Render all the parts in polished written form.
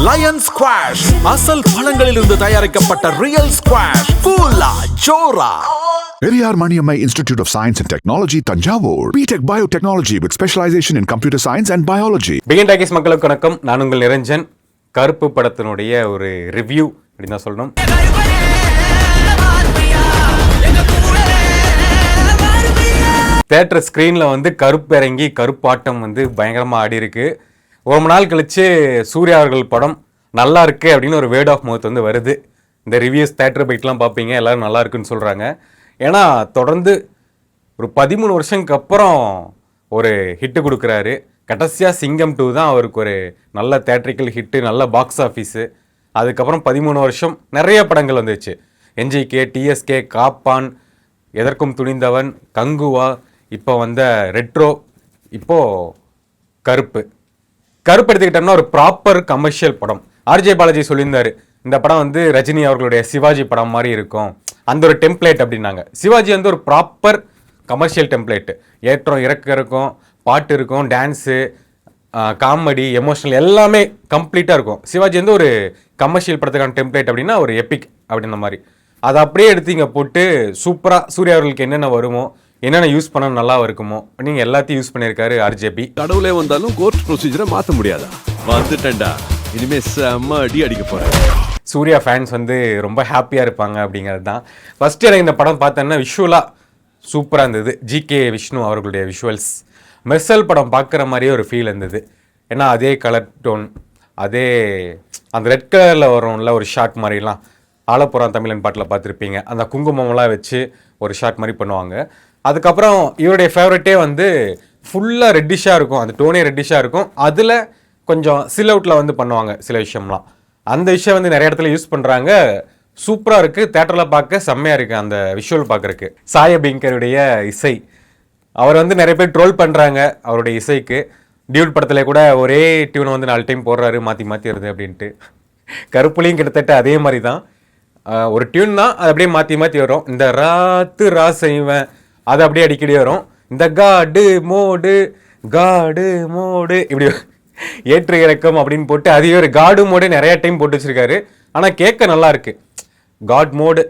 Line squash அசல் பழங்களிலிருந்து தயாரிக்கப்பட்ட real squash கூலா ஜோரா. Periyar Maniammai Institute of Science and Technology, Tanjavur. B.Tech Biotechnology with specialization in computer science and biology. Begin talkies மக்களுக்கு வணக்கம். நான் உங்கள் நிரஞ்சன். கருப்பு படத்தினுடைய ஒரு ரிவ்யூ அப்படின்னு தான் சொல்லணும். தியேட்டர் ஸ்க்ரீனில் வந்து கருப்பு இறங்கி கருப்பாட்டம் வந்து பயங்கரமாக ஆடி இருக்கு. ஒரு மணி நாள் கழிச்சு சூர்யா அவர்கள் படம் நல்லா இருக்கு அப்படின்னு ஒரு வேர்ட் ஆஃப் மவுத் வந்து வருது. இந்த ரிவ்யூஸ் தியேட்டர் பைட்லாம் பார்ப்பீங்க, எல்லோரும் நல்லா இருக்குன்னு சொல்கிறாங்க. ஏன்னா தொடர்ந்து ஒரு 13 வருஷத்துக்கு அப்புறம் ஒரு ஹிட்டு கொடுக்குறாரு. கடைசியாக சிங்கம் 2 தான் அவருக்கு ஒரு நல்ல தேட்ரிக்கல் ஹிட்டு, நல்ல பாக்ஸ் ஆஃபீஸு. அதுக்கப்புறம் 13 வருஷம் நிறைய படங்கள் வந்துச்சு. என்ஜிகே, டிஎஸ்கே, காப்பான், எதற்கும் துணிந்தவன், கங்குவா, இப்போ வந்த ரெட்ரோ, இப்போது கருப்பு எடுத்துக்கிட்டோம்னா ஒரு ப்ராப்பர் கமர்ஷியல் படம். ஆர்ஜே பாலாஜி சொல்லியிருந்தார், இந்த படம் வந்து ரஜினி அவர்களுடைய சிவாஜி படம் மாதிரி இருக்கும், அந்த ஒரு டெம்ப்ளேட் அப்படின்னாங்க. சிவாஜி வந்து ஒரு ப்ராப்பர் கமர்ஷியல் டெம்ப்ளேட்டு. ஏற்றம் இறக்கம் இருக்கும், பாட்டு இருக்கும், டான்ஸு, காமெடி, எமோஷனல் எல்லாமே கம்ப்ளீட்டாக இருக்கும். சிவாஜி வந்து ஒரு கமர்ஷியல் படத்துக்கான டெம்ப்ளேட் அப்படின்னா ஒரு எபிக் அப்படின்ற மாதிரி. அதை அப்படியே எடுத்து இங்கே போட்டு சூப்பராக சூர்யா அவர்களுக்கு என்னென்ன வருமோ, என்னென்ன யூஸ் பண்ண நல்லா இருக்குமோ நீங்கள் எல்லாத்தையும் யூஸ் பண்ணியிருக்காரு ஆர்ஜேபி. கடவுளே வந்தாலும் கோர்ட் ப்ரொசீஜரை மாற்ற முடியாதா? வந்துட்டேன்டா, இனிமே செம்ம அடி அடிக்க போகிறேன். சூர்யா ஃபேன்ஸ் வந்து ரொம்ப ஹாப்பியாக இருப்பாங்க அப்படிங்கிறது தான். ஃபஸ்ட்டு எனக்கு இந்த படம் பார்த்தேன்னா விஷுவலாக சூப்பராக இருந்தது. ஜிகே விஷ்ணு அவர்களுடைய விஷுவல்ஸ் மெர்சல் படம் பார்க்குற மாதிரியே ஒரு ஃபீல் இருந்தது. ஏன்னா அதே கலர் டோன், அதே அந்த ரெட் கலரில் வரும்ல ஒரு ஷார்ட் மாதிரிலாம் ஆலப்புறம் தமிழன் பாட்டில் பார்த்துருப்பீங்க. அந்த குங்குமம்லாம் வச்சு ஒரு ஷார்ட் மாதிரி பண்ணுவாங்க. அதுக்கப்புறம் இவருடைய ஃபேவரட்டே வந்து ஃபுல்லாக ரெட்டிஷாக இருக்கும், அந்த டோனே ரெட்டிஷாக இருக்கும். அதில் கொஞ்சம் சில் அவுட்டில் வந்து பண்ணுவாங்க சில விஷயம்லாம். அந்த விஷயம் வந்து நிறைய இடத்துல யூஸ் பண்ணுறாங்க. சூப்பராக இருக்குது, தேட்டரில் பார்க்க செம்மையாக இருக்குது அந்த விஷுவல் பார்க்குறக்கு. சாயபிங்கருடைய இசை, அவர் வந்து நிறைய பேர் ட்ரோல் பண்ணுறாங்க அவருடைய இசைக்கு. டியூட் படத்தில் கூட ஒரே டியூனை வந்து 4 டைம் போடுறாரு, மாற்றி மாற்றி வருது அப்படின்ட்டு. கருப்புலையும் கிட்டத்தட்ட அதே மாதிரி தான். ஒரு டியூன் தான், அது அப்படியே மாற்றி மாற்றி வரும். இந்த ராத்து ராசைவன் அது அப்படியே அடிக்கடி வரும். இந்த காடு மோடு இப்படி ஏற்று இறக்கம் அப்படின்னு போட்டு அதே ஒரு காடு மோடு நிறைய டைம் போட்டு வச்சிருக்காரு. ஆனால் கேட்க நல்லா இருக்கு. God mode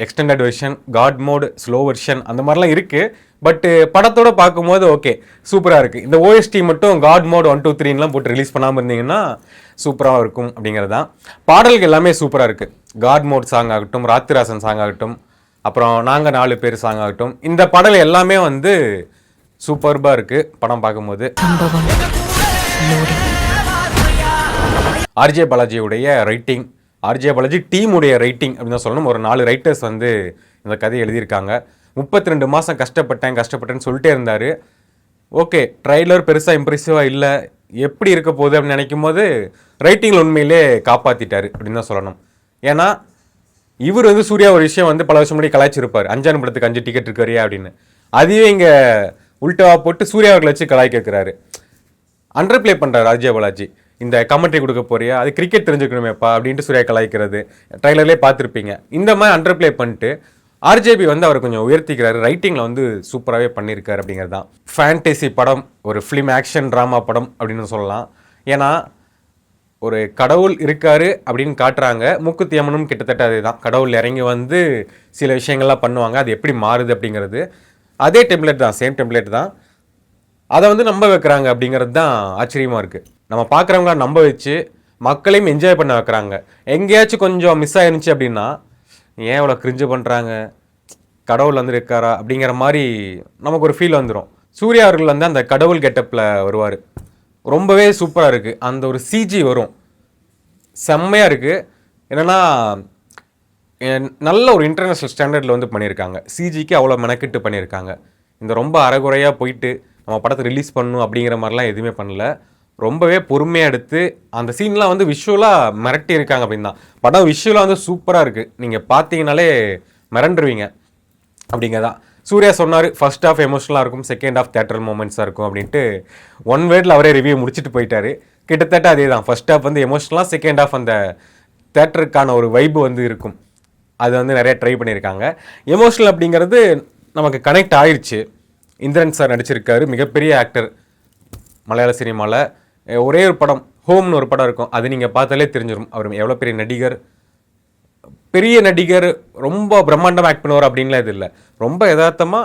extended version, God mode slow version, அந்த மாதிரிலாம் இருக்குது. பட்டு படத்தோட பார்க்கும்போது ஓகே சூப்பராக இருக்குது. இந்த ஓஎஸ்டி மட்டும் காட் மோட் 1, 2, 3லாம் போட்டு ரிலீஸ் பண்ணாமல் இருந்தீங்கன்னா சூப்பராக இருக்கும் அப்படிங்கிறது தான். பாடல்கள் எல்லாமே சூப்பராக இருக்குது. காட் மோட் சாங் ஆகட்டும், ராத்திராசன் சாங் ஆகட்டும், அப்புறம் நாங்கள் 4 பேர் சாங் ஆகட்டும், இந்த பாடல் எல்லாமே வந்து சூப்பர்பாக இருக்குது படம் பார்க்கும்போது. ஆர்ஜே பாலாஜியுடைய ரைட்டிங், ஆர்ஜே பாலாஜி டீமுடைய ரைட்டிங் அப்படின்னு தான் சொல்லணும். ஒரு 4 ரைட்டர்ஸ் வந்து இந்த கதையை எழுதியிருக்காங்க. 32 மாதம் கஷ்டப்பட்டேன்னு சொல்லிட்டே இருந்தார். ஓகே, ட்ரைலர் பெருசாக இம்ப்ரெசிவாக இல்லை, எப்படி இருக்க போகுது அப்படின்னு நினைக்கும் போது ரைட்டிங்கில் உண்மையிலே காப்பாற்றிட்டார் அப்படின்னு தான் சொல்லணும். ஏன்னா இவர் வந்து சூர்யா ஒரு விஷயம் வந்து பல வருஷம் முன்னாடி கலாய்ச்சிருப்பார், 5 படத்துக்கு 5 டிக்கெட் இருக்காரியா அப்படின்னு. அதுவே இங்கே உல்டாவாக போட்டு சூர்யா அவர்களை வச்சு கலாய்க்க வைக்கிறாரு. அண்டர் பிளே பண்ணுறாரு ஆர்ஜே பாலாஜி. இந்த கமெண்ட்ரி கொடுக்க போறியா, அது கிரிக்கெட் தெரிஞ்சுக்கணுமேப்பா அப்படின்ட்டு சூர்யா கலாய்க்கிறது ட்ரைலர்லேயே பார்த்துருப்பீங்க. இந்த மாதிரி அண்டர் பிளே பண்ணிட்டு ஆர்ஜேபி வந்து அவர் கொஞ்சம் உயர்த்திக்கிறாரு. ரைட்டிங்கில் வந்து சூப்பராகவே பண்ணியிருக்காரு அப்படிங்கிறது தான். ஃபேண்டசி படம், ஒரு ஃபிலிம் ஆக்ஷன் ட்ராமா படம் அப்படின்னு சொல்லலாம். ஏன்னா ஒரு கடவுள் இருக்காரு அப்படின்னு காட்டுறாங்க. மூக்குத்தி அம்மனும் கிட்டத்தட்ட அதே தான். கடவுள் இறங்கி வந்து சில விஷயங்கள்லாம் பண்ணுவாங்க, அது எப்படி மாறுது அப்படிங்கிறது அதே டெம்ப்ளேட் தான், சேம் டெம்ப்ளேட் தான். அதை வந்து நம்ப வைக்கிறாங்க அப்படிங்கிறது தான் ஆச்சரியமாக இருக்குது. நம்ம பார்க்குறவங்கள நம்ப வச்சு மக்களையும் என்ஜாய் பண்ண வைக்கிறாங்க. எங்கேயாச்சும் கொஞ்சம் மிஸ் ஆயிருந்துச்சு அப்படின்னா ஏன் இவ்வளோ கிரிஞ்சு பண்ணுறாங்க, கடவுள் வந்து இருக்காரா அப்படிங்கிற மாதிரி நமக்கு ஒரு ஃபீல் வந்துடும். சூர்யா அவர்கள் வந்து அந்த கடவுள் கெட்டப்பில் வருவார். ரொம்பவே சூப்பராக இருக்குது. அந்த ஒரு சிஜி வரும், செம்மையாக இருக்குது. என்னென்னா நல்ல ஒரு இன்டர்நேஷ்னல் ஸ்டாண்டர்டில் வந்து பண்ணியிருக்காங்க. சிஜிக்கு அவ்வளோ மெனக்கிட்டு பண்ணியிருக்காங்க. இந்த ரொம்ப அரைகுறையாக போயிட்டு நம்ம படத்தை ரிலீஸ் பண்ணணும் அப்படிங்கிற மாதிரிலாம் எதுவுமே பண்ணல. ரொம்பவே பொறுமையாக எடுத்து அந்த சீன்லாம் வந்து விஷுவலாக மிரட்டி இருக்காங்க அப்படின்னு தான். படம் விஷுவலாக வந்து சூப்பராக இருக்குது. நீங்கள் பார்த்தீங்கனாலே மிரண்டுருவீங்க அப்படிங்கிறதான். சூர்யா சொன்னார், ஃபர்ஸ்ட் ஹாஃப் எமோஷனலாக இருக்கும், செகண்ட் ஹாஃப் தேட்டரல் மூமெண்ட்ஸாக இருக்கும் அப்படின்ட்டு 1 வேர்டில் அவரே ரிவ்யூ முடிச்சுட்டு போயிட்டார். கிட்டத்தட்ட அதே தான். ஃபர்ஸ்ட் ஹாஃப் வந்து எமோஷனலாக, செகண்ட் ஹாஃப் அந்த தேட்டருக்கான ஒரு வைப்பு வந்து இருக்கும். அது வந்து நிறைய ட்ரை பண்ணியிருக்காங்க. எமோஷனல் அப்படிங்கிறது நமக்கு கனெக்ட் ஆயிடுச்சு. இந்திரன் சார் நடிச்சிருக்காரு, மிகப்பெரிய ஆக்டர் மலையாள சினிமாவில். ஒரே ஒரு படம் ஹோம்னு ஒரு படம் இருக்கும், அது நீங்கள் பார்த்தாலே தெரிஞ்சிடும் அவர் எவ்வளோ பெரிய நடிகர், ரொம்ப பிரம்மாண்டமாக ஆக்ட் பண்ணுவார் அப்படின்லாம் இது இல்லை. ரொம்ப யதார்த்தமாக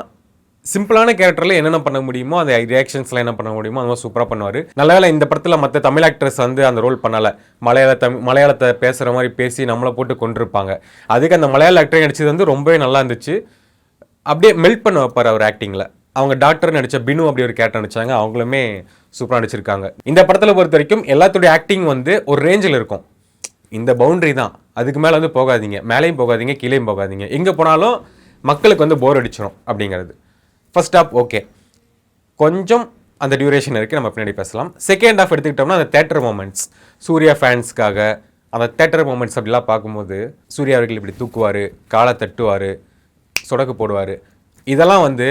சிம்பிளான கேரக்டரில் என்னென்ன பண்ண முடியுமோ அந்த ரியாக்ஷன்ஸ்லாம் என்ன பண்ண முடியுமோ அந்த மாதிரி சூப்பராக பண்ணுவார். நல்ல வேளை இந்த படத்தில் மற்ற தமிழ் ஆக்டர்ஸ் வந்து அந்த ரோல் பண்ணலை. மலையாளத்தை பேசுகிற மாதிரி பேசி நம்மளை போட்டு கொண்டிருப்பாங்க. அதுக்கு அந்த மலையாள ஆக்டர் நடிச்சது வந்து ரொம்பவே நல்லா இருந்துச்சு. அப்படியே மெல்ட் பண்ண வைப்பார் அவர் ஆக்டிங்கில். அவங்க டாக்டர் நடித்த பினு அப்படி ஒரு கேரக்டர் நடிச்சாங்க, அவங்களுமே சூப்பராக நடிச்சிருக்காங்க. இந்த படத்தில் பொறுத்த வரைக்கும் எல்லாத்துடைய ஆக்டிங் வந்து ஒரு ரேஞ்சில் இருக்கும். இந்த பவுண்டரி தான், அதுக்கு மேலே வந்து போகாதீங்க, மேலேயும் போகாதீங்க, கீழேயும் போகாதீங்க, எங்கே போனாலும் மக்களுக்கு வந்து போர் அடிச்சிடும் அப்படிங்கிறது. ஃபர்ஸ்ட் ஹாஃப் ஓகே, கொஞ்சம் அந்த டியூரேஷன் இருக்குது, நம்ம பின்னாடி பேசலாம். செகண்ட் ஹாஃப் எடுத்துக்கிட்டோம்னா அந்த தேட்டர் மூமெண்ட்ஸ், சூர்யா ஃபேன்ஸ்க்காக அந்த தேட்டர் மூமெண்ட்ஸ் அப்படிலாம் பார்க்கும்போது சூர்யா அவர்கள் இப்படி தூக்குவார், காலை தட்டுவார், சொடக்கு போடுவார். இதெல்லாம் வந்து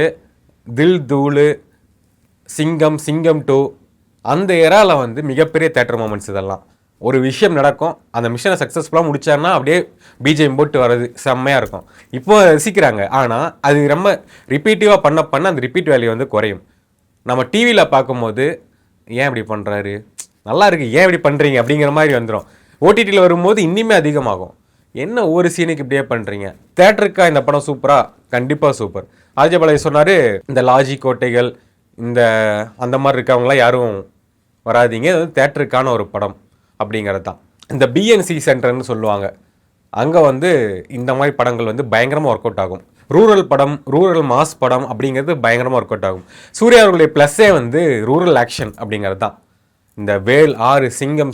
தில் தூளு, சிங்கம் 2 அந்த ஏராவில் வந்து மிகப்பெரிய தேட்டர் மூமெண்ட்ஸ். இதெல்லாம் ஒரு விஷயம் நடக்கும், அந்த மிஷனை சக்ஸஸ்ஃபுல்லாக முடிச்சாருன்னா அப்படியே பிஜிஎம் போட்டு வர்றது செம்மையாக இருக்கும். இப்போ ரசிக்கிறாங்க, ஆனால் அது ரொம்ப ரிப்பீட்டிவாக பண்ண அந்த ரிப்பீட் வேல்யூ வந்து குறையும். நம்ம டிவியில் பார்க்கும்போது ஏன் இப்படி பண்ணுறாரு, நல்லா இருக்குது, ஏன் இப்படி பண்ணுறீங்க அப்படிங்கிற மாதிரி வந்துடும். ஓடிடியில் வரும்போது இன்னுமே அதிகமாகும், என்ன ஒரு சீனுக்கு இப்படியே பண்ணுறீங்க. தேட்டருக்கா இந்த படம் சூப்பரா? கண்டிப்பாக சூப்பர். ஆர்ஜே பாலாஜி சொன்னார், இந்த லாஜி கோட்டைகள் இந்த அந்த மாதிரி இருக்கவங்களாம் யாரும் வராதிங்க, இது வந்து தேட்டருக்கான ஒரு படம் அப்படிங்கிறது தான். இந்த பிஎன்சி சென்டர்னு சொல்லுவாங்க, அங்கே வந்து இந்த மாதிரி படங்கள் வந்து பயங்கரமாக ஒர்க் அவுட் ஆகும். ரூரல் படம், ரூரல் மாஸ் படம் அப்படிங்கிறது பயங்கரமாக ஒர்க் அவுட் ஆகும். சூர்யா அவர்களுடைய ப்ளஸ்ஸே வந்து ரூரல் ஆக்ஷன் அப்படிங்கிறது தான். இந்த வேல் 6, சிங்கம்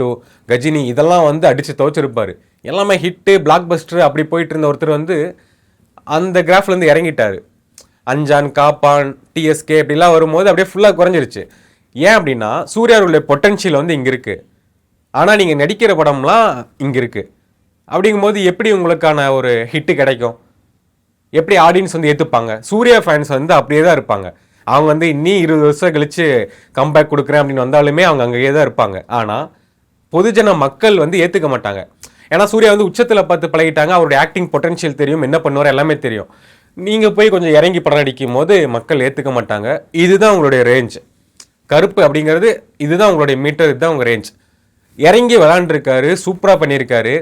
2, கஜினி இதெல்லாம் வந்து அடித்து துவச்சிருப்பார். எல்லாமே ஹிட்டு, பிளாக் பஸ்டர் அப்படி போயிட்டு இருந்த ஒருத்தர் வந்து அந்த கிராஃப்லேருந்து இறங்கிட்டார். அஞ்சான், காப்பான், டிஎஸ்கே இப்படிலாம் வரும்போது அப்படியே ஃபுல்லாக குறைஞ்சிருச்சு. ஏன் அப்படின்னா சூர்யாவுடைய பொட்டன்ஷியல் வந்து இங்கே இருக்குது, ஆனால் நீங்கள் நடிக்கிற படம்லாம் இங்கே இருக்குது. அப்படிங்கும்போது எப்படி உங்களுக்கான ஒரு ஹிட்டு கிடைக்கும், எப்படி ஆடியன்ஸ் வந்து ஏற்றுப்பாங்க? சூர்யா ஃபேன்ஸ் வந்து அப்படியே தான் இருப்பாங்க. அவங்க வந்து இன்னி 20 வருஷம் கழிச்சு கம்பேக் கொடுக்குறேன் அப்படின்னு வந்தாலுமே அவங்க அங்கேயே தான் இருப்பாங்க. ஆனால் பொதுஜன மக்கள் வந்து ஏற்றுக்க மாட்டாங்க. ஏன்னா சூர்யா வந்து உச்சத்தில் பார்த்து பழகிட்டாங்க, அவருடைய ஆக்டிங் பொட்டன்ஷியல் தெரியும், என்ன பண்ணுவார் எல்லாமே தெரியும். நீங்கள் போய் கொஞ்சம் இறங்கி படம் நடிக்கும் போது மக்கள் ஏற்றுக்க மாட்டாங்க. இதுதான் உங்களுடைய ரேஞ்ச். கருப்பு அப்படிங்கிறது இதுதான் உங்களுடைய மீட்டர், இதுதான் உங்கள் ரேஞ்ச். இறங்கி விளாண்டுருக்காரு, சூப்பராக பண்ணியிருக்காரு.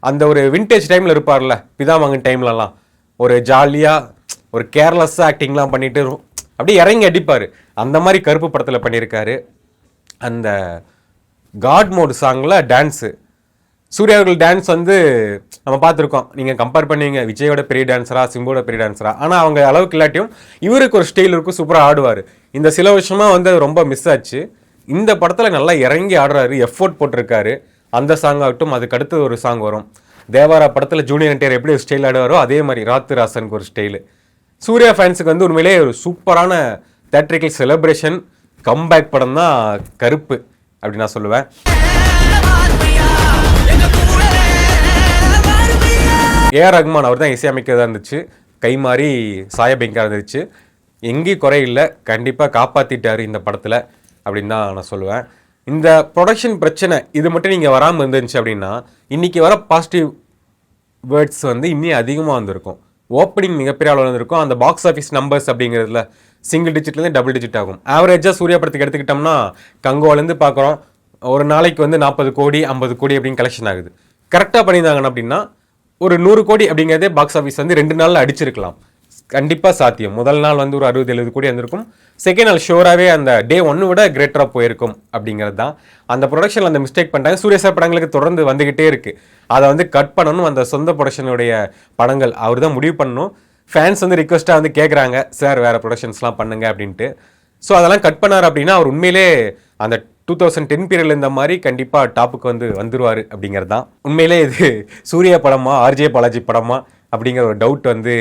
அந்த ஒரு வின்டேஜ் டைமில் இருப்பார்ல, பிதாமகன் டைம்லலாம் ஒரு ஜாலியாக ஒரு கேர்லெஸ்ஸாக ஆக்டிங்லாம் பண்ணிட்டு அப்படியே இறங்கி அடிப்பார். அந்த மாதிரி கருப்பு படத்தில் பண்ணியிருக்காரு. அந்த காட் மோட் சாங்கில் டான்ஸு, சூர்யா அவர்கள் டான்ஸ் வந்து நம்ம பார்த்துருக்கோம். நீங்கள் கம்பேர் பண்ணுவீங்க விஜயோட பெரிய டான்ஸரா, சிம்போட பெரிய டான்ஸரா, ஆனால் அவங்க அளவுக்கு இல்லாட்டியும் இவருக்கு ஒரு ஸ்டைல் இருக்கும், சூப்பராக ஆடுவார். இந்த சில வருஷமாக வந்து ரொம்ப மிஸ் ஆச்சு. இந்த படத்தில் நல்லா இறங்கி ஆடுறாரு, எஃபோர்ட் போட்டிருக்காரு. அந்த சாங் ஆகட்டும், அதுக்கு அடுத்தது ஒரு சாங் வரும். தேவாரா படத்தில் ஜூனியர் என்டிஆர் எப்படி ஒரு ஸ்டைல் ஆடுவாரோ அதே மாதிரி ராத்து ராசனுக்கு ஒரு ஸ்டைலு. சூர்யா ஃபேன்ஸுக்கு வந்து உண்மையிலே ஒரு சூப்பரான தேட்ரிக்கல் செலிப்ரேஷன் கம்பேக் படம் தான் கருப்பு அப்படின்னு நான் சொல்லுவேன். ஏஆர் ரஹ்மான் அவர் தான் இசையமைக்கிறதா இருந்துச்சு, கை மாறி சாயபெங்கா இருந்துச்சு. எங்கேயும் குறையில்லை, கண்டிப்பாக காப்பாற்றிட்டார் இந்த படத்தில் அப்படின்னு தான் நான் சொல்லுவேன். இந்த ப்ரொடக்ஷன் பிரச்சனை இது மட்டும் நீங்கள் வராமல் இருந்துச்சு அப்படின்னா இன்றைக்கி வர பாசிட்டிவ் வேர்ட்ஸ் வந்து இன்னும் அதிகமாக வந்திருக்கும். ஓப்பனிங் மிகப்பெரிய அளவில் வந்திருக்கும். அந்த பாக்ஸ் ஆஃபீஸ் நம்பர்ஸ் அப்படிங்கிறதுல சிங்கிள் டிஜிட்லேருந்து டபுள் டிஜிட் ஆகும். ஆவரேஜாக சூர்யா படத்துக்கு எடுத்துக்கிட்டோம்னா கங்கோலேருந்து பார்க்குறோம், ஒரு நாளைக்கு வந்து 40 கோடி 50 கோடி அப்படின்னு கலெக்ஷன் ஆகுது. கரெக்டாக பண்ணியிருந்தாங்க அப்படின்னா ஒரு 100 கோடி அப்படிங்கிறதே பாக்ஸ் ஆஃபீஸ் வந்து 2 நாளில் அடிச்சிருக்கலாம். கண்டிப்பாக சாத்தியம். முதல் நாள் வந்து ஒரு 60-70 கோடி வந்திருக்கும். செகண்ட் நாள் ஷோராகவே அந்த டே 1 விட கிரேட்டராக போயிருக்கும் அப்படிங்கிறது தான். அந்த ப்ரொடக்ஷனில் அந்த மிஸ்டேக் பண்ணிட்டாங்க. சூர்யா சார் படங்களுக்கு தொடர்ந்து வந்துக்கிட்டே இருக்குது. அதை வந்து கட் பண்ணணும். அந்த சொந்த ப்ரொடக்ஷனுடைய படங்கள் அவர் தான் முடிவு பண்ணணும். ஃபேன்ஸ் வந்து ரிக்வஸ்ட்டாக வந்து கேட்குறாங்க, சார் வேறு ப்ரொடக்ஷன்ஸ்லாம் பண்ணுங்க அப்படின்ட்டு. ஸோ அதெல்லாம் கட் பண்ணார் அப்படின்னா அவர் உண்மையிலே அந்த 2010 பீரியடில் இந்த மாதிரி கண்டிப்பாக டாப்புக்கு வந்து வந்துருவார் அப்படிங்கிறது தான். உண்மையிலே இது சூர்யா படமா ஆர்ஜே பாலாஜி படமா அப்படிங்கிற ஒரு டவுட் வந்து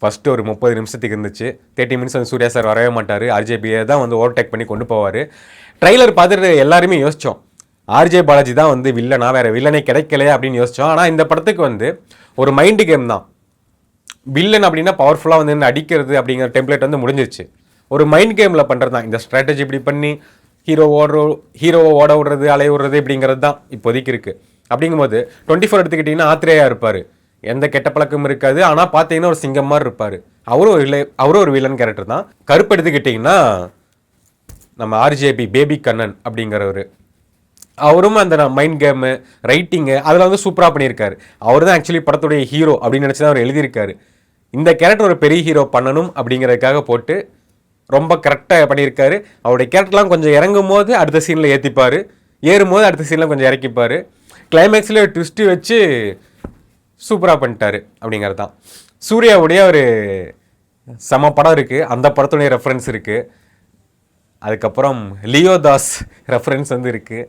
ஃபஸ்ட்டு ஒரு 30 நிமிஷத்துக்கு இருந்துச்சு. 30 மினிட்ஸ் வந்து சூர்யா சார் வரவே மாட்டார், ஆர்ஜேபியை தான் வந்து ஓவர்டேக் பண்ணி கொண்டு போவார். ட்ரைலர் பார்த்துட்டு எல்லாருமே யோசித்தோம், ஆர்ஜே பாலாஜி தான் வந்து வில்லனா, வேறு வில்லனே கிடைக்கலையா அப்படின்னு யோசித்தோம். ஆனால் இந்த படத்துக்கு வந்து ஒரு மைண்டு கேம் தான். வில்லன் அப்படின்னா பவர்ஃபுல்லாக வந்து அடிக்கிறது அப்படிங்கிற டெம்ப்ளேட் வந்து முடிஞ்சிருச்சு. ஒரு மைண்ட் கேமில் பண்ணுறது தான். இந்த ஸ்ட்ராட்டஜி இப்படி பண்ணி ஹீரோவை ஓட விடுறது, அலைய விடுறது இப்படிங்கிறது தான் இப்போதைக்கு இருக்குது. அப்படிங்கும்போது 24 எடுத்துக்கிட்டிங்கன்னா ஆத்ரேயா இருப்பார், எந்த கெட்ட பழக்கமும் இருக்காது, ஆனால் பார்த்தீங்கன்னா ஒரு சிங்கம் மாதிரி இருப்பார். அவரும் ஒரு வில்லன் கேரக்டர் தான். கருப்பு எடுத்துக்கிட்டிங்கன்னா நம்ம ஆர்ஜேபி பேபி கண்ணன் அப்படிங்கிறவர், அவரும் அந்த மைண்ட் கேமு ரைட்டிங்கு அதில் வந்து சூப்பராக பண்ணியிருக்காரு. அவர் தான் ஆக்சுவலி படத்துடைய ஹீரோ அப்படின்னு நினச்சி தான் அவர் எழுதியிருக்காரு. இந்த கேரக்டர் ஒரு பெரிய ஹீரோ பண்ணணும் அப்படிங்கிறதுக்காக போட்டு ரொம்ப கரெக்டாக பண்ணியிருக்காரு. அவருடைய கேரக்டர்லாம் கொஞ்சம் இறங்கும் போது அடுத்த சீனில் ஏற்றிப்பார், ஏறும்போது அடுத்த சீனில் கொஞ்சம் இறக்கிப்பார். கிளைமேக்ஸில் ஒரு ட்விஸ்ட்டு வச்சு சூப்பராக பண்ணிட்டாரு அப்படிங்கிறது தான். சூர்யாவுடைய ஒரு செம படம் இருக்குது, அந்த படத்துடைய ரெஃபரன்ஸ் இருக்குது. அதுக்கப்புறம் லியோ தாஸ் ரெஃபரன்ஸ் வந்து இருக்குது,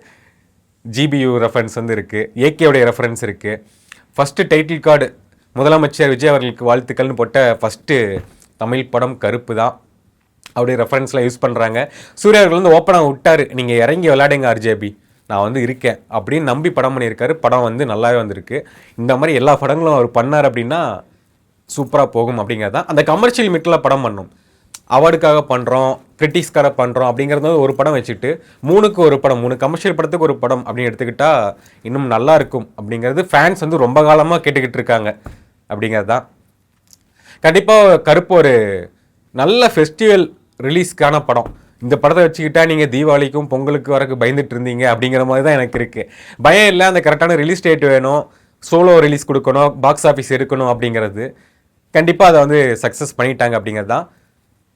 ஜிபியு ரெஃபரன்ஸ் வந்து இருக்குது, ஏகேவுடைய ரெஃபரன்ஸ் இருக்குது. ஃபஸ்ட்டு டைட்டில் கார்டு முதலமைச்சர் விஜய் அவர்களுக்கு வாழ்த்துக்கள்னு போட்ட ஃபஸ்ட்டு தமிழ் படம் கருப்பு தான். அவருடைய ரெஃபரன்ஸ்லாம் யூஸ் பண்ணுறாங்க. சூர்யா அவர்கள் வந்து ஓப்பனாக விட்டார், நீங்கள் இறங்கி விளையாடுங்க ஆர்ஜேபி, நான் வந்து இருக்கேன் அப்படின்னு நம்பி படம் பண்ணியிருக்காரு. படம் வந்து நல்லாவே வந்திருக்கு. இந்த மாதிரி எல்லா படங்களும் அவர் பண்ணார் அப்படின்னா சூப்பராக போகும் அப்படிங்கிறது தான். அந்த கமர்ஷியல் மீட்டில் படம் பண்ணணும், அவார்டுக்காக பண்ணுறோம், கிரிட்டிக்ஸ்க்காக பண்ணுறோம் அப்படிங்கிறது ஒரு படம் வச்சுட்டு 3க்கு ஒரு படம், 3 கமர்ஷியல் படத்துக்கு ஒரு படம் அப்படின்னு எடுத்துக்கிட்டால் இன்னும் நல்லா இருக்கும் அப்படிங்கிறது ஃபேன்ஸ் வந்து ரொம்ப காலமாக கேட்டுக்கிட்டு இருக்காங்க அப்படிங்கிறது தான். கண்டிப்பாக கருப்பு ஒரு நல்ல ஃபெஸ்டிவல் ரிலீஸ்க்கான படம். இந்த படத்தை வச்சுக்கிட்டா நீங்கள் தீபாவளிக்கும் பொங்கலுக்கு வரைக்கும் பயந்துட்டு இருந்தீங்க அப்படிங்கிற மாதிரி தான் எனக்கு இருக்குது. பயம் இல்லை, அந்த கரெக்டான ரிலீஸ் டேட் வேணும், சோலோ ரிலீஸ் கொடுக்கணும், பாக்ஸ் ஆஃபீஸ் இருக்கணும் அப்படிங்கிறது. கண்டிப்பாக அதை வந்து சக்ஸஸ் பண்ணிட்டாங்க அப்படிங்கிறது தான்.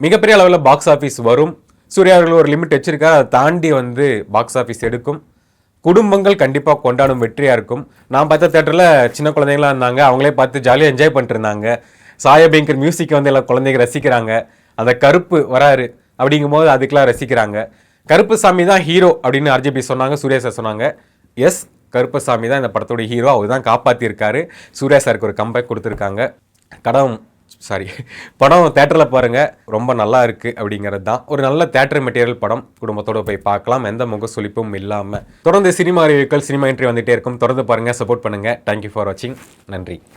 மிகப்பெரிய அளவில் பாக்ஸ் ஆஃபீஸ் வரும். சூர்யா அவர்கள் ஒரு லிமிட் வச்சுருக்காரு, அதை தாண்டி வந்து பாக்ஸ் ஆஃபீஸ் எடுக்கும். குடும்பங்கள் கண்டிப்பாக கொண்டாடும் வெற்றியாக இருக்கும். நான் பார்த்த தேட்டரில் சின்ன குழந்தைங்களாம் இருந்தாங்க, அவங்களே பார்த்து ஜாலியாக என்ஜாய் பண்ணிட்டு இருந்தாங்க. சாயபேங்கர் மியூசிக் வந்து எல்லாம் குழந்தைங்க ரசிக்கிறாங்க. அந்த கருப்பு வராரு அப்படிங்கும்போது அதுக்கெலாம் ரசிக்கிறாங்க. கருப்புசாமி தான் ஹீரோ அப்படின்னு ஆர்ஜேபி சொன்னாங்க, சூர்யா சார் சொன்னாங்க. எஸ், கருப்பசாமி தான் இந்த படத்தோடைய ஹீரோ, அவர் தான் காப்பாற்றிருக்காரு. சூர்யா சாருக்கு ஒரு கம்பேக் கொடுத்துருக்காங்க. படம் தேட்டரில் பாருங்கள், ரொம்ப நல்லா இருக்குது அப்படிங்கிறது தான். ஒரு நல்ல தேட்டர் மெட்டீரியல் படம், குடும்பத்தோடு போய் பார்க்கலாம், எந்த முக சுளிப்பும் இல்லாமல். தொடர்ந்து சினிமா ரிவ்யூக்கள், சினிமா என்ட்ரி வந்துகிட்டே இருக்கும். தொடர்ந்து பாருங்கள், சப்போர்ட் பண்ணுங்கள். தேங்க்யூ ஃபார் வாட்சிங். நன்றி.